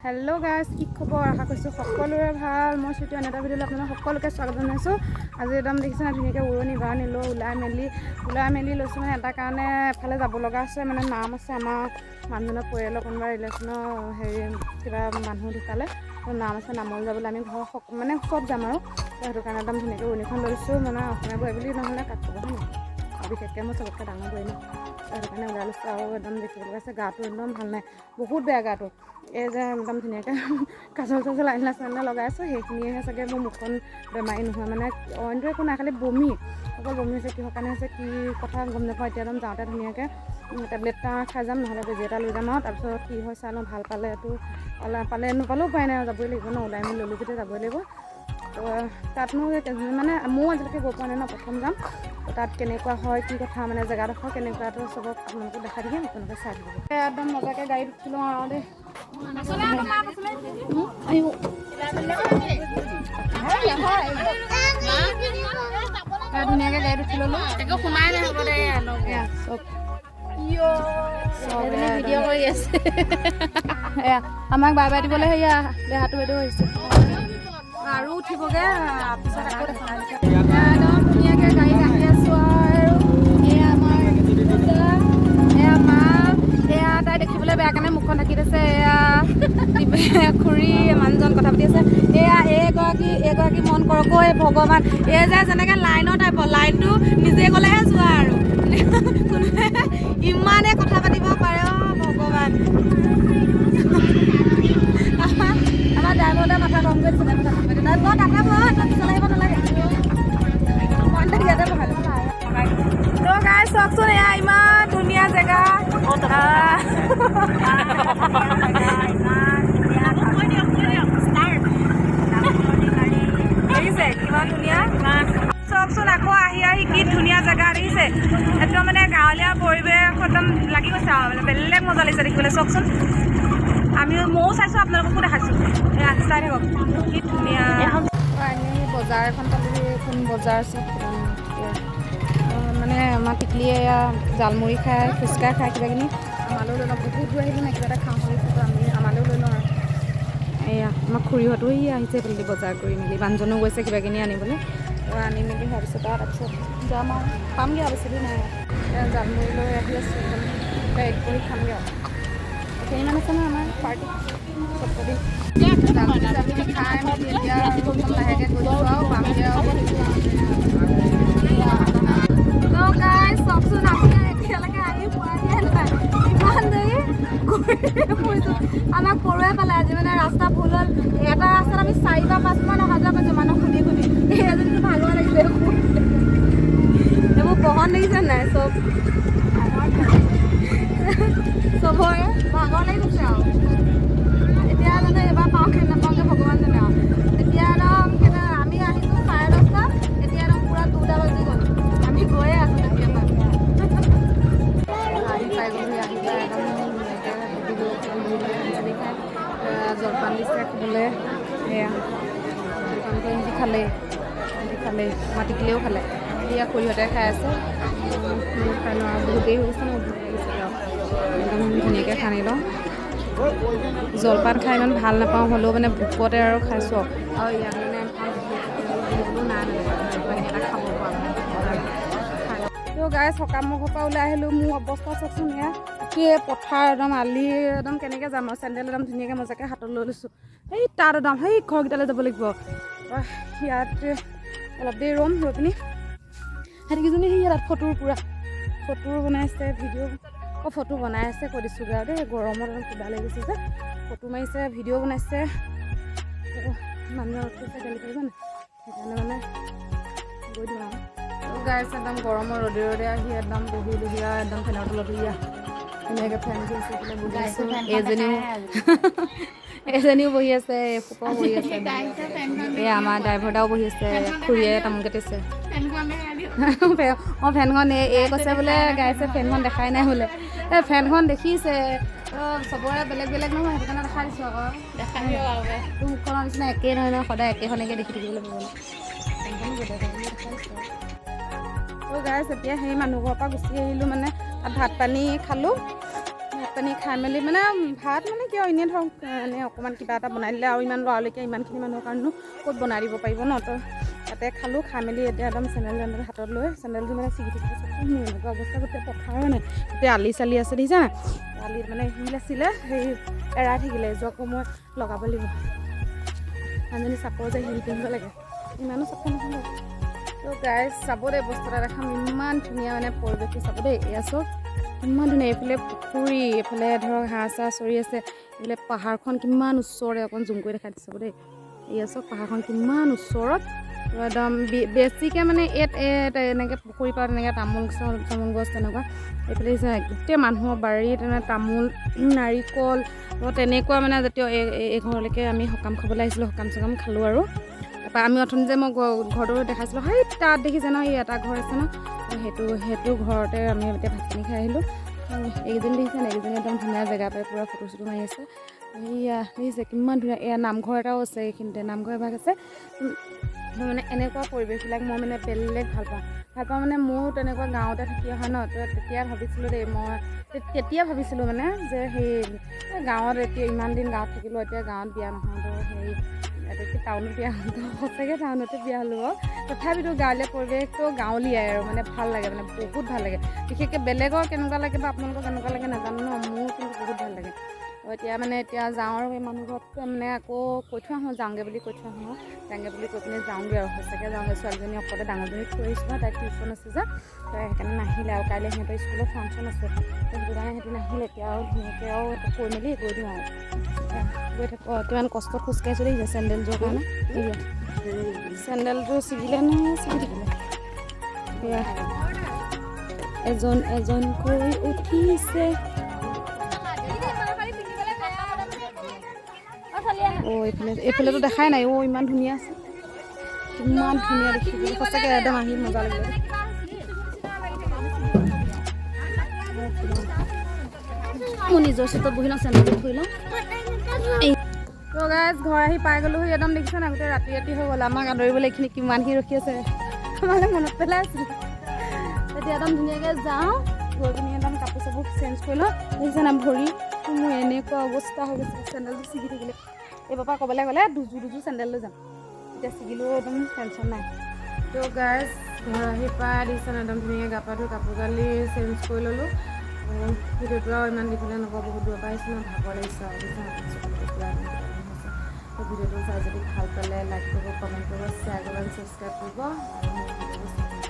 Hello' guys, কি খবৰ? আশা কৰিছোঁ সকলোৰে ভাল। মই ছুটি এটা ভিডিঅ'লৈ আপোনালোক সকলোকে স্বাগত জনাইছোঁ। আজি একদম দেখিছে না ধুনীয়াকৈ উৰণি বাৰণি লৈ ওলাই মেলি লৈছোঁ। মানে এটা কাৰণে এফালে যাব লগা আছে, মানে নাম আছে আমাৰ মানুহজনৰ পৰিয়ালৰ কোনোবা ৰিলেশ্যনৰ কিবা মানুহ ঢুকালে, নাম আছে, নামলৈ যাবলৈ আমি ঘৰ মানে চব যাম আৰু সেইটো কাৰণে একদম ধুনীয়াকৈ উৰণিখন লৈছোঁ। মানে অসমীয়া বোৱাৰী বুলি নহ'লে কাক ক'ব হয় নহয়, আৰু বিশেষকৈ মই চবতকৈ ডাঙৰ বোৱাৰী ন, সেইটো কাৰণে ওলাই লৈছোঁ। আৰু একদম দেখিবলৈ পাইছে গাটো একদম ভাল নাই, বহুত বেয়া গাটো। এই যে একদম ধুনীয়াকৈ কাজল আইনা লগাই আছোঁ, সেইখিনিয়েহে চাগে মোৰ মুখখন বেমাৰী নহয়, মানে অইনটো একো নাই, খালি বমি, অকল বমি হৈছে। কিহৰ কাৰণে হৈছে কি কথা গম নাপাওঁ। এতিয়া একদম যাওঁতে ধুনীয়াকৈ টেবলেট এটা খাই যাম, নহ'লে বেজি এটা লৈ যাম আৰু তাৰপিছত কি হয় চাই লওঁ। ভাল পালেতো নাপালেও উপায় নাই আৰু যাবই লাগিব ন, ওলাই মেলি ল'লোঁ যেতিয়া যাবই লাগিব। তো তাতনো মানে ময়ো আজিলৈকে গৈ পোৱা নাই ন, প্ৰথম যাম। তো তাত কেনেকুৱা হয় কি কথা, মানে জেগাডোখৰ কেনেকুৱাটো চবক আপোনালোকক দেখাই দিম, আপোনালোকে চাই থাকিব। একদম মজাকৈ গাড়ীত উঠিলোঁ আৰু দেই, ধুনীয়াকৈ গাড়ীত উঠি ল'লোঁ। একো সোমাই নাই, হ'ব দে চব ভিডিঅ' কৰি আছে। এয়া আমাক বাই বাই দিবলৈ সেয়া দেহাটো বাইদেউ আহিছে আৰু উঠিবগৈ পিছত আকৌ দেখা একদম ধুনীয়াকৈ গাড়ীত আহি আছোঁ। আৰু এয়া আমাৰ এয়া মা, এয়া তাই দেখিবলৈ বেয়া কাৰণে মুখখন ঢাকি দিছে। এয়া খুৰী মানুহজন কথা পাতি আছে। এয়া এইগৰাকী মন কৰক ঐ ভগৱান, এই যে যেনেকৈ লাইনৰ টাইপৰ, লাইনটো নিজে গ'লেহে যোৱা আৰু কোনোবাই ইমানে কথা পাতিব পাৰে। অ ভগৱান, আমাৰ ড্ৰাইভাৰতে মাথা গৰম কৰি দিছে। তাই বৰ ডাটা বৰ পিছলৈ আহিব নালাগে, মই ইয়াতে বহাই লৈছোঁ। তো গাইজ চাওকচোন, এয়া ইমান ধুনীয়া জেগা, দেখিছে কিমান ধুনীয়া। চাওকচোন আকৌ আহি কি ধুনীয়া জেগা দেখিছে, একদম মানে গাঁৱলীয়া পৰিৱেশ একদম লাগি গৈছে আৰু মানে বেলেগ মজা লাগিছে দেখিবলৈ। চাওকচোন, ময়ো চাইছোঁ, আপোনালোককো দেখাইছোঁ। এয়া চাই থাকক কি ধুনীয়া। আমি বজাৰ এখন পালোহি, এখন বজাৰ আছে মানে আমাৰ টিকলিয়ে এয়া জালমুড়ি খাই, ফুচকা খাই, কিবা কিনি আমালৈও লৈ লওঁ। বহুত দূৰ আহিলোঁ নাই, কিবা এটা খাওঁ কৰিছোঁ, আমি আমালৈও লৈ লওঁ আৰু এয়া আমাৰ খুৰীহঁতো আহিছে এইফালেদি বজাৰ কৰি মেলি, মানুহজনো গৈছে কিবা কিনি আনিবলৈ। আনি মেলি হোৱাৰ পিছত আৰু তাৰপিছত যাম আৰু পামগৈ আৰু বেছি দূৰ নাই আৰু জালমুড়ি লৈ আহি আছোঁ, একদম পেক কৰি খামগৈ আৰু কেইমান আছে নহয় আমাৰ পাৰ্টি জালমুড়ি খাই মেলি এতিয়া একদম লাহেকৈ গৈছোঁ আৰু পামগৈ আৰু চাওকচোন, আমি এতিয়ালৈকে আহি পোৱাহিয়ে নাই, ইমান দেৰি ফুৰিছোঁ। আমাক পৰুৱাই পালে আজি, মানে ৰাস্তা ভুল হ'ল। এটা ৰাস্তাত আমি 4 বা 5 মান অহা যোৱা কৰিছোঁ, মানুহ সুধি এজনীটো ভাগৰ লাগিছে। এইবোৰ বহন দেখিছে নাই, চবৰে ভাগৰ লাগি গৈছে আৰু এতিয়া জানো এবাৰ পাওঁগৈ নাপাওঁগৈ ভগৱান জানে আৰু। এতিয়া একদম আমি আহিছোঁ 10:30, এতিয়া একদম পূৰা 2টা বাজি গ'ল, আমি গৈয়ে আছোঁ তেতিয়াৰ পৰা। আহি পাই গ'লোহি, আহি পাই একদম ধুনীয়াকৈ খাই জলপান দিছে খাবলৈ। এয়া জলপানটো সিহঁতি খালেই আমাৰ টিকলিয়েও খালে, এয়া খুৰীহঁতে খাই আছে। খাই লওঁ আৰু বহুত দেৰি হৈ গৈছে ন, একদম ধুনীয়াকৈ খাই লওঁ। জলপান খাই ইমান ভাল নাপাওঁ, হ'লেও মানে ভোকতে আৰু খাইছোঁ আৰু ইয়াত মানে নাই মানে এটা খাব পৰা মানে তো গাই সকামৰ ঘৰৰ পৰা ওলাই আহিলোঁ। মোৰ অৱস্থা চাওকচোন, এয়া গোটেই পথাৰ একদম আলি একদম কেনেকৈ যাম আৰু, চেণ্ডেল একদম ধুনীয়াকৈ মজাকৈ হাতত লৈ লৈছোঁ। সেই তাত একদম সেই ঘৰকেইটালৈ যাব লাগিব। ইয়াতে অলপ দেৰি ৰৈ পিনি সিহঁতিকেইজনী সেই ইয়াত ফটো বনাইছে, ভিডিঅ' ফটো বনাই আছে, কৈ দিছোঁগৈ আৰু দেই, গৰমত একদম কিবা লাগিছে যে, ফটো মাৰিছে, ভিডিঅ' বনাইছে। মানুহে উঠিছে গালি পাৰিব নাই, সেইকাৰণে মানে গৈ দিওঁ আৰু গাইছে একদম গৰমৰ ৰ'দে আহি একদম বহি আৰু একদম ফেনৰ তলত ধুনীয়াকৈ ফেন ঘূৰিছে বহি আছোঁ। এজনীও বহি আছে, এসোপাও বহি আছে। এই আমাৰ ড্ৰাইভাৰটাও বহি আছে, খুৰীয়ে তামোল কাটিছে। ফেনখন এই কৈছে বোলে গাইছে ফেনখন দেখাই নাই বোলে। এই ফেনখন দেখিছে, চবৰে বেলেগ বেলেগ নহয়, সেইটো কাৰণে দেখাই দিছোঁ আকৌ। দেখাই দিওঁ আৰু তোৰ মুখখনৰ নিচিনা একেই নহয় নহয়, সদায় একেখনকে দেখি থাকিবলৈ পাব ফেনখনো দেখাই দিছোঁ আৰু গাইছ এতিয়া সেই মানুহ ঘৰৰ পৰা গুচি আহিলোঁ, মানে তাত ভাত পানী খালোঁ। ভাত পানী খাই মেলি মানে ভাত মানে কিয় এনেই ধৰক এনেই অকণমান কিবা এটা বনাই দিলে আৰু ইমান লৰালৰিকৈ ইমানখিনি মানুহৰ কাৰণেনো ক'ত বনাই দিব পাৰিব ন তো তাতে খালোঁ খাই মেলি এতিয়া একদম চেণ্ডেল হাতত লৈ চেণ্ডেলটো মানে ছিগি থাকিব চবচোন এনেকুৱা অৱস্থা গোটেই পথাৰ মানে গোটেই আলি চালি আছে দেখিছা নাই আলিত মানে শিল আছিলে সেই এৰাই থাকিলে যোৱাকো মই লগাব লাগিব মানুহজনী চাপৰ যে শিল পিন্ধিব লাগে ইমানো চাপৰ নহয় তো গাইজ চাব দেই বস্তু এটা দেখাম ইমান ধুনীয়া মানে পৰিৱেশটো চাব দেই এয়া চব ইমান ধুনীয়া এইফালে পুখুৰী এইফালে ধৰক হাঁহ চাহ চৰি আছে এইফালে পাহাৰখন কিমান ওচৰতে অকণ জুম কৰি দেখাই দিছে দেই এয়া চব পাহাৰখন কিমান ওচৰত একদম বেছিকৈ মানে এনেকৈ পুখুৰীৰ পৰা তেনেকৈ তামোল গছ তেনেকুৱা এইফালে গোটেই মানুহৰ বাৰীত তেনে তামোল নাৰিকল তেনেকুৱা মানে জাতীয় এই ঘৰলৈকে আমি সকাম খাবলৈ আহিছিলোঁ সকাম চকাম খালোঁ আৰু তাৰপৰা আমি অথনি যে মই ঘৰটো দেখাইছিলোঁ সেই তাত দেখিছে ন এই এটা ঘৰ আছে ন সেইটো ঘৰতে আমি এতিয়া ভাত পানী খাই আহিলোঁ এইকেইজনী দেখিছে নাই এইকেইজনী একদম ধুনীয়া জেগা পাই পূৰা ফটো চটো মাৰি আছে এয়া দেখিছে কিমান ধুনীয়া এয়া নামঘৰ এটাও আছে এইখিনিতে নামঘৰ এভাগ আছে মানে এনেকুৱা পৰিৱেশবিলাক মই মানে বেলেগ ভাল পাওঁ মানে মোৰো তেনেকুৱা গাঁৱতে থাকি অহা ন তো তেতিয়া ভাবিছিলোঁ দেই মই তেতিয়া ভাবিছিলোঁ মানে যে সেই গাঁৱত এতিয়া ইমান দিন গাঁৱত থাকিলোঁ এতিয়া গাঁৱত বিয়া নহয় তো হেৰি এতিয়া টাউনত বিয়া হ'লোঁ সঁচাকৈ টাউনতে বিয়া হ'লোঁ তথাপিতো গাঁৱলীয়া পৰিৱেশটো গাঁৱলীয়াই আৰু মানে ভাল লাগে মানে বহুত ভাল লাগে বিশেষকৈ বেলেগৰ কেনেকুৱা লাগে বা আপোনালোকৰ কেনেকুৱা লাগে নাজানো ন মোৰ কিন্তু বহুত ভাল লাগে এতিয়া যাওঁ আৰু এই মানুহ ঘৰত মানে আকৌ কৈ থৈ আহোঁ যাওঁগৈ বুলি কৈ থৈ আহোঁ যাওঁগৈ বুলি কৈ পিনে যাওঁগৈ আৰু সঁচাকৈ যাওঁগৈ ছোৱালীজনী অকলে ডাঙৰজনীক থৈ আহিছোঁ তাইৰ টিউশ্যন আছে যে তাই সেইকাৰণে নাহিলে আৰু কাইলৈ সিহঁতৰ স্কুলত ফাংশ্যন আছে সেইটো কাৰণে সিহঁতি নাহিলে এতিয়া আৰু ধুনীয়াকৈ আৰু কৈ মেলি গৈ দিওঁ আৰু গৈ থাকোঁ কিমান কষ্টত খোজকাঢ়িছোঁ দেখিছে চেণ্ডেলযোৰৰ কাৰণে চেণ্ডেলযোৰ ছিগিলে নহয় ছিগি থাকিলে সেয়া এজনকৈ উঠিছে এইফালেতো দেখাই নাই ইমান ধুনীয়া আছে ইমান ধুনীয়া দেখিবলৈ সঁচাকৈ একদম আহি মজা লাগিলে মোৰ নিজৰ চিটত বহি লওঁ চেণ্ডেলটো থৈ লওঁ তো গাইজ ঘৰ আহি পাই গ'লোহি একদম দেখিছে নাই গোটেই ৰাতি হৈ গ'ল আমাক আদৰিবলৈ এইখিনি কিমানখিনি ৰখি আছে আমালৈ মনত পেলাই আছিলোঁ তেতিয়া একদম ধুনীয়াকৈ যাওঁ গৈ পিনি একদম কাপোৰ চাপোৰ চেঞ্জ কৰি লওঁ দেখিছে নাই ভৰি মোৰ এনেকুৱা অৱস্থা হৈ গৈছে চেণ্ডেলটো ছিগি থাকিলে এইবাৰ পৰা ক'বলৈ গ'লে দুযোৰ চেণ্ডেল লৈ যাম এতিয়া ছিগিলেও একদম টেনশ্যন নাই তো গাইজ ঘৰ আহি পাই দিছে একদম ধুনীয়াকৈ গা পা ধুই কাপোৰ কালি চেঞ্জ কৰি ল'লোঁ ভিডিঅ'টো আৰু ইমান দীঘলীয়া নকওঁ বহুত দূৰৰ পৰা আহিছোঁ ভাগৰ লাগিছে আৰু ভিডিঅ'টো চাই যদি ভাল পালে লাইক কৰিব কমেণ্ট কৰিব শ্বেয়াৰ কৰিব ছাবস্ক্ৰাইব কৰিব আৰু